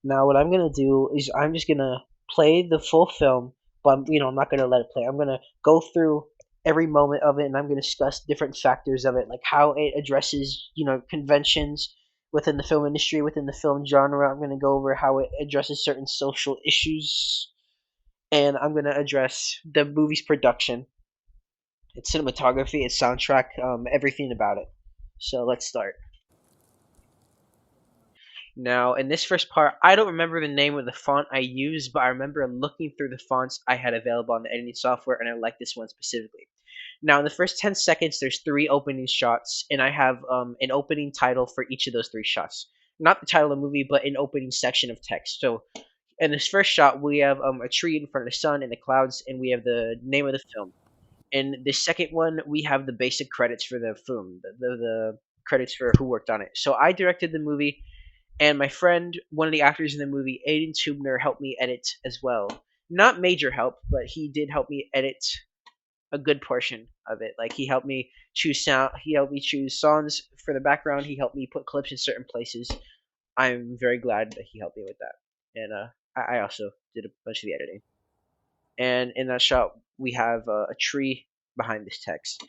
Now, what I'm gonna do is I'm just gonna play the full film, but I'm not gonna let it play. I'm gonna go through every moment of it, and I'm gonna discuss different factors of it, like how it addresses, conventions within the film industry, within the film genre. I'm gonna go over how it addresses certain social issues, and I'm gonna address the movie's production, its cinematography, its soundtrack, everything about it. So let's start. Now, in this first part, I don't remember the name of the font I used, but I remember looking through the fonts I had available on the editing software, and I like this one specifically. Now, in the first 10 seconds, there's three opening shots, and I have an opening title for each of those three shots. Not the title of the movie, but an opening section of text. So, in this first shot, we have a tree in front of the sun and the clouds, and we have the name of the film. In the second one, we have the basic credits for the film, the credits for who worked on it. So, I directed the movie, and my friend, one of the actors in the movie, Aiden Tubner, helped me edit as well. Not major help, but he did help me edit a good portion of it. Like he helped me choose sound, he helped me choose songs for the background. He helped me put clips in certain places. I'm very glad that he helped me with that. And I also did a bunch of the editing. And in that shot, we have a tree behind this text.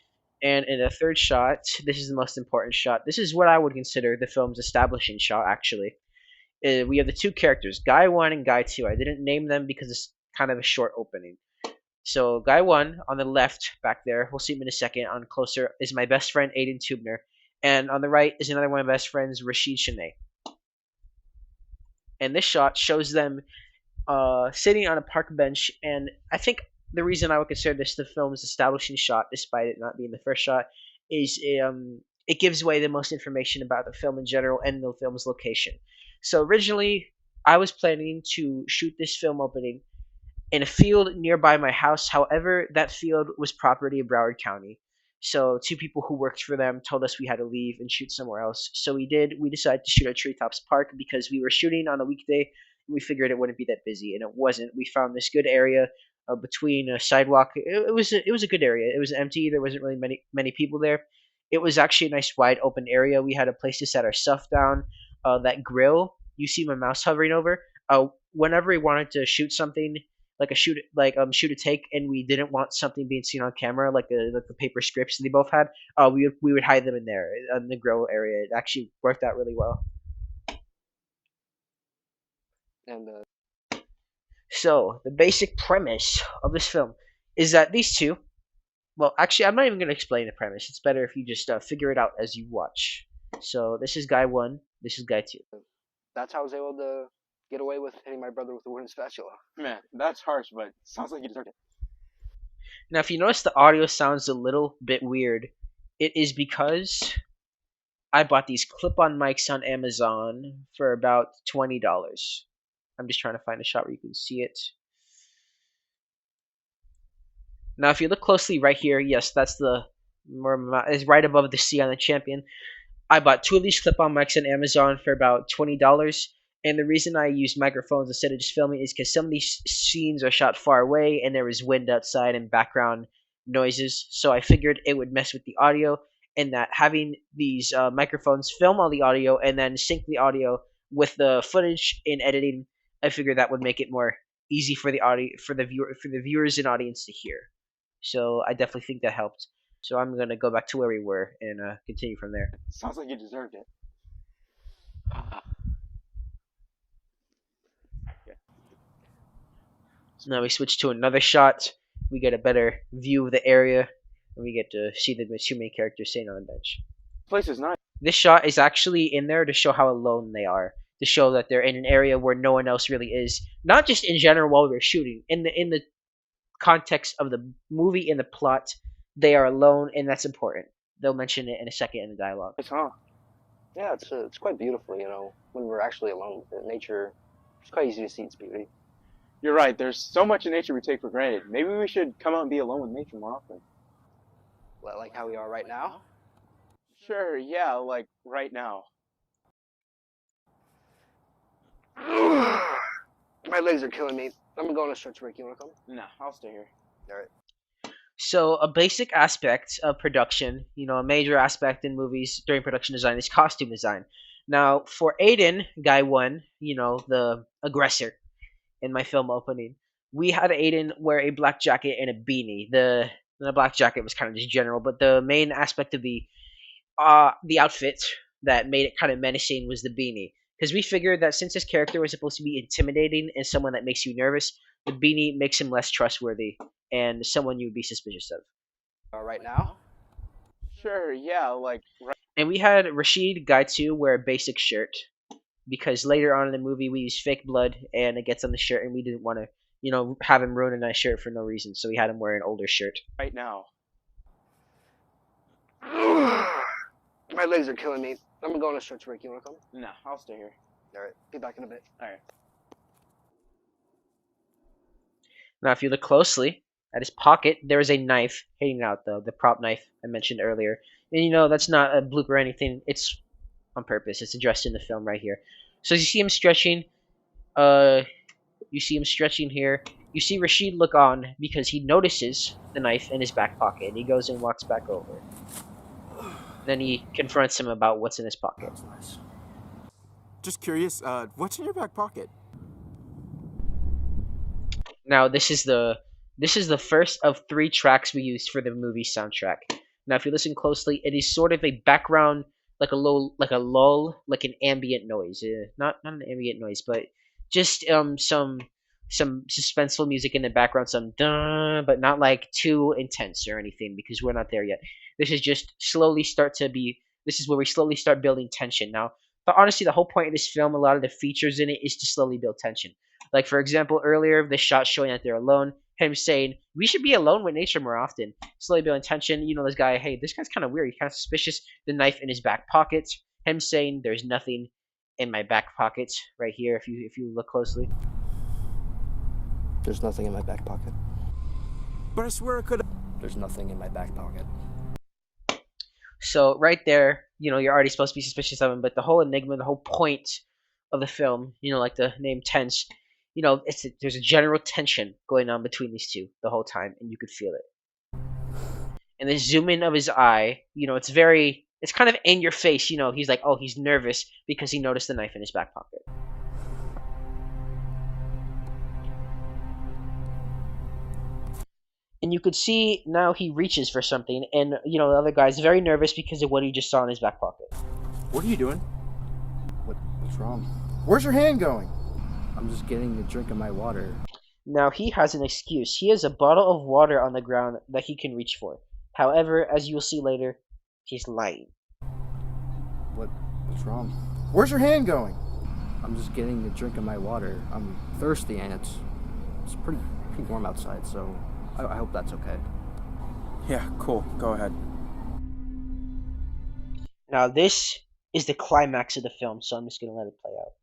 And in the third shot, this is the most important shot. This is what I would consider the film's establishing shot, actually. We have the two characters, Guy 1 and Guy 2. I didn't name them because it's kind of a short opening. So Guy 1 on the left back there, we'll see him in a second, on closer, is my best friend Aiden Tubner. And on the right is another one of my best friends, Rashid Shanae. And this shot shows them sitting on a park bench, and I think the reason I would consider this the film's establishing shot, despite it not being the first shot, is it gives away the most information about the film in general and the film's location. So originally, I was planning to shoot this film opening in a field nearby my house. However, that field was property of Broward County. So two people who worked for them told us we had to leave and shoot somewhere else. So we did. We decided to shoot at Treetops Park because we were shooting on a weekday. We figured it wouldn't be that busy, and it wasn't. We found this good area between a sidewalk. It was a good area. It was empty. There wasn't really many people there. It was actually a nice wide open area. We had a place to set our stuff down. That grill you see my mouse hovering over. Whenever we wanted to shoot something, like shoot a take, and we didn't want something being seen on camera, like the paper scripts they both had, we would hide them in there in the grill area. It actually worked out really well. And So the basic premise of this film is that these two. Well, actually, I'm not even going to explain the premise. It's better if you just figure it out as you watch. So this is Guy 1. This is Guy 2. that's how I was able to get away with hitting my brother with a wooden spatula. Man, that's harsh, but sounds like you deserved it. Now, if you notice the audio sounds a little bit weird, it is because I bought these clip-on mics on Amazon for about $20. I'm just trying to find a shot where you can see it. Now, if you look closely right here, yes, that's is right above the C on the champion. I bought two of these clip-on mics on Amazon for about $20. And the reason I used microphones instead of just filming is because some of these scenes are shot far away and there was wind outside and background noises. So I figured it would mess with the audio, and that having these microphones film all the audio and then sync the audio with the footage in editing, I figured that would make it more easy for the viewers and audience to hear. So I definitely think that helped. So I'm gonna go back to where we were and continue from there. Sounds like you deserved it. So now we switch to another shot. We get a better view of the area, and we get to see the two main characters sitting on the bench. This place is nice. This shot is actually in there to show how alone they are, to show that they're in an area where no one else really is. Not just in general while we were shooting. In the context of the movie and the plot, they are alone, and that's important. They'll mention it in a second in the dialogue. Nice, huh? Yeah, it's quite beautiful, when we're actually alone with it. Nature, it's quite easy to see its beauty. You're right. There's so much in nature we take for granted. Maybe we should come out and be alone with nature more often. Like how we are right now. Sure, yeah, like right now. My legs are killing me. I'm gonna go on a stretch break. You wanna come? Nah, I'll stay here. All right. So a basic aspect of production, a major aspect in movies during production design is costume design. Now, for Aiden, guy one, the aggressor in my film opening, we had Aiden wear a black jacket and a beanie. The black jacket was kind of just general, but the main aspect of the outfit that made it kind of menacing was the beanie. Because we figured that since this character was supposed to be intimidating and someone that makes you nervous, the beanie makes him less trustworthy and someone you would be suspicious of. Right now. Sure, yeah, like And we had Rashid Guy 2 wear a basic shirt because later on in the movie we used fake blood and it gets on the shirt and we didn't want to, have him ruin a nice shirt for no reason. So we had him wear an older shirt. right now. My legs are killing me. I'm gonna go on a stretch break. You wanna come? No, I'll stay here. All right. Be back in a bit. All right. Now, if you look closely at his pocket, there is a knife hanging out, though, the prop knife I mentioned earlier. And that's not a blooper or anything. It's on purpose. It's addressed in the film right here. So you see him stretching. You see him stretching here. You see Rashid look on because he notices the knife in his back pocket, and he goes and walks back over. Then he confronts him about what's in his pocket. That's nice. Just curious, what's in your back pocket? Now this is the first of 3 tracks we used for the movie soundtrack. Now if you listen closely, it is sort of a background, like a lull, like an ambient noise. Not an ambient noise, but just some suspenseful music in the background, some dun, but not like too intense or anything because we're not there yet. This is just slowly start to be. This is where we slowly start building tension. Now, but honestly, the whole point of this film, a lot of the features in it, is to slowly build tension. Like for example, earlier the shot showing that they're alone, him saying we should be alone with nature more often, slowly building tension. This guy, hey, this guy's kind of weird. He's kind of suspicious. The knife in his back pocket. Him saying there's nothing in my back pocket right here. If you look closely. There's nothing in my back pocket. But I swear I could. There's nothing in my back pocket. So right there, you're already supposed to be suspicious of him, but the whole enigma, the whole point of the film, like the name tense, there's a general tension going on between these two the whole time, and you could feel it. And the zoom in of his eye, it's kind of in your face, he's like, oh, he's nervous because he noticed the knife in his back pocket. And you could see now he reaches for something, and the other guy's very nervous because of what he just saw in his back pocket. What are you doing? What's wrong? Where's your hand going? I'm just getting a drink of my water. Now he has an excuse. He has a bottle of water on the ground that he can reach for. However, as you will see later, he's lying. What's wrong? Where's your hand going? I'm just getting a drink of my water. I'm thirsty and it's pretty warm outside, so I hope that's okay. Yeah, cool. Go ahead. Now this is the climax of the film, so I'm just gonna let it play out.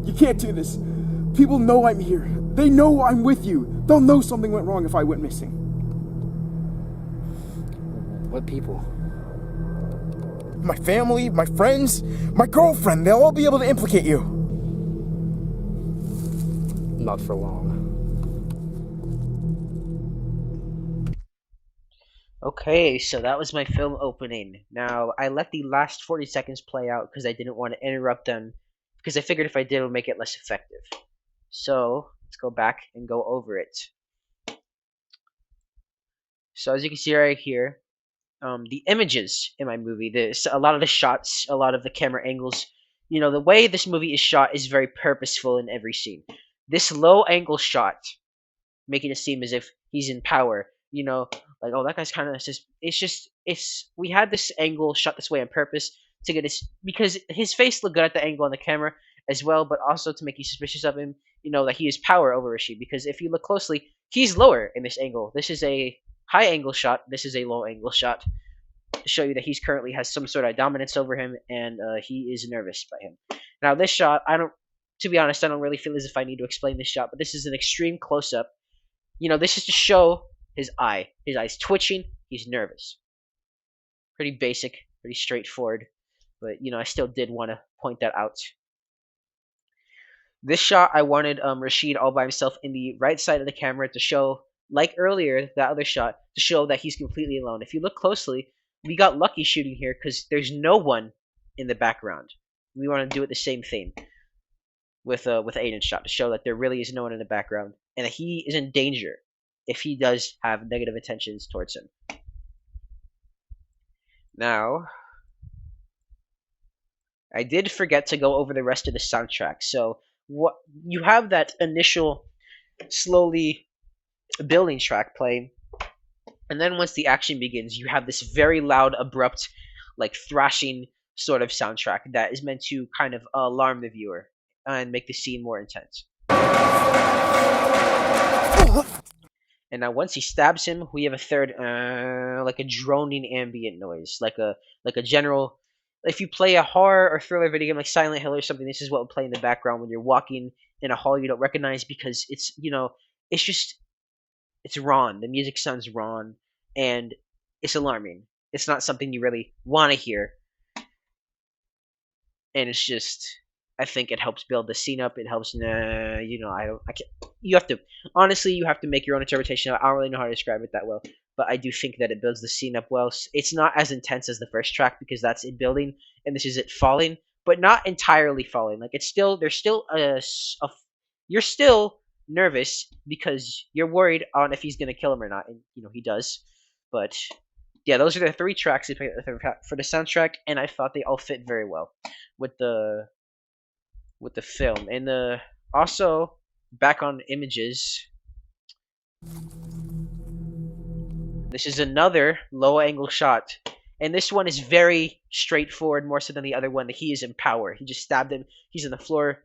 You can't do this. People know I'm here. They know I'm with you. They'll know something went wrong if I went missing. What people? My family, my friends, my girlfriend, they'll all be able to implicate you. Not for long. Okay, so that was my film opening. Now, I let the last 40 seconds play out because I didn't want to interrupt them, because I figured if I did, it would make it less effective. So, let's go back and go over it. So, as you can see right here, the images in my movie, a lot of the shots, a lot of the camera angles, the way this movie is shot is very purposeful in every scene. This low angle shot, making it seem as if he's in power, like, oh, that guy's kind of we had this angle shot this way on purpose to get because his face looked good at the angle on the camera as well, but also to make you suspicious of him, that he has power over Rashid, because if you look closely, he's lower in this angle. This is a high angle shot, this is a low angle shot to show you that he's currently has some sort of dominance over him, and he is nervous by him. Now this shot, to be honest, I don't really feel as if I need to explain this shot, but this is an extreme close-up. This is to show his eye. His eye's twitching. He's nervous. Pretty basic, pretty straightforward. But I still did want to point that out. This shot, I wanted Rashid all by himself in the right side of the camera to show, like earlier, that other shot, to show that he's completely alone. If you look closely, we got lucky shooting here because there's no one in the background. We want to do it the same thing with Aiden's shot to show that there really is no one in the background and that he is in danger if he does have negative intentions towards him. Now, I did forget to go over the rest of the soundtrack. So what you have that initial slowly building track playing, and then once the action begins, you have this very loud, abrupt, like thrashing sort of soundtrack that is meant to kind of alarm the viewer and make the scene more intense. And now once he stabs him, we have a third, like a droning ambient noise, like a general. If you play a horror or thriller video game like Silent Hill or something, this is what would play in the background when you're walking in a hall you don't recognize because it's it's just it's raw. The music sounds raw, and it's alarming. It's not something you really want to hear, and it's just I think it helps build the scene up. It helps. I can't. You have to honestly. You have to make your own interpretation. I don't really know how to describe it that well, but I do think that it builds the scene up well. It's not as intense as the first track because that's it building, and this is it falling, but not entirely falling. Like it's still there's still you're still nervous because you're worried on if he's gonna kill him or not, and he does. But yeah, those are the three tracks for the soundtrack, and I thought they all fit very well with the film. And also back on images, this is another low angle shot, and this one is very straightforward, more so than the other one. That he is in power. He just stabbed him. He's on the floor.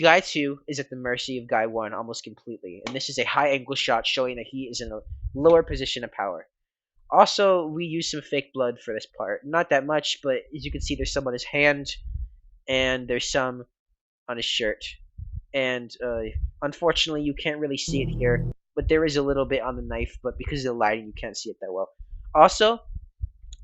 Guy 2 is at the mercy of Guy 1 almost completely, and this is a high angle shot showing that he is in a lower position of power. Also, we use some fake blood for this part. Not that much, but as you can see, there's some on his hand, and there's some on his shirt. And unfortunately, you can't really see it here, but there is a little bit on the knife, but because of the lighting, you can't see it that well. Also,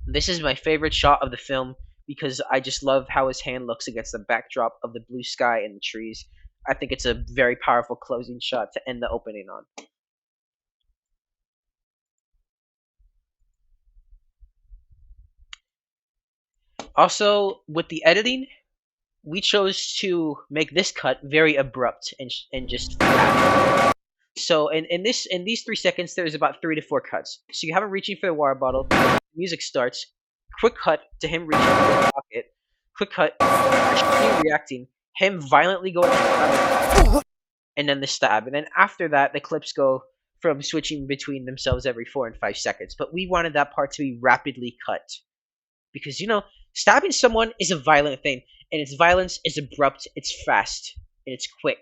this is my favorite shot of the film because I just love how his hand looks against the backdrop of the blue sky and the trees. I think it's a very powerful closing shot to end the opening on. Also, with the editing, we chose to make this cut very abrupt and just fast. So in these 3 seconds, there's about 3 to 4 cuts. So you have him reaching for the water bottle. Music starts. Quick cut to him reaching for the pocket. Quick cut. Him reacting. Him violently going and then the stab. And then after that, the clips go from switching between themselves every 4 and 5 seconds. But we wanted that part to be rapidly cut because stabbing someone is a violent thing, and its violence is abrupt. It's fast and it's quick.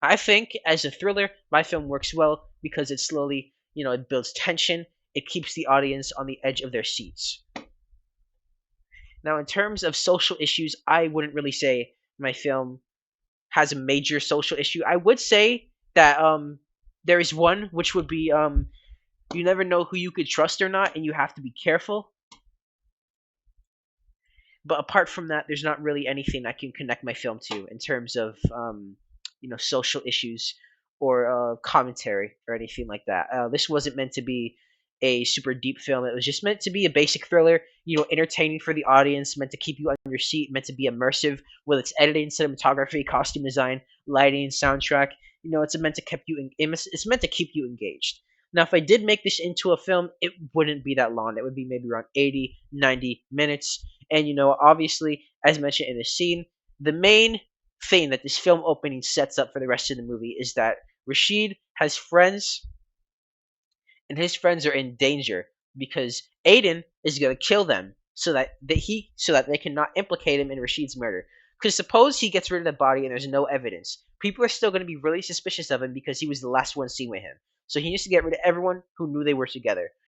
I think as a thriller, my film works well because it slowly, it builds tension. It keeps the audience on the edge of their seats. Now, in terms of social issues, I wouldn't really say my film has a major social issue. I would say that there is one, which would be you never know who you could trust or not, and you have to be careful. But apart from that, there's not really anything I can connect my film to in terms of social issues or commentary or anything like that. This wasn't meant to be a super deep film. It was just meant to be a basic thriller, entertaining for the audience, meant to keep you on your seat, meant to be immersive with its editing, cinematography, costume design, lighting, soundtrack. It's meant to it's meant to keep you engaged. Now, if I did make this into a film, it wouldn't be that long. It would be maybe around 80, 90 minutes. And, obviously, as mentioned in the scene, the main thing that this film opening sets up for the rest of the movie is that Rashid has friends, and his friends are in danger because Aiden is going to kill them so that they cannot implicate him in Rashid's murder. Because suppose he gets rid of the body and there's no evidence, people are still going to be really suspicious of him because he was the last one seen with him. So he needs to get rid of everyone who knew they were together.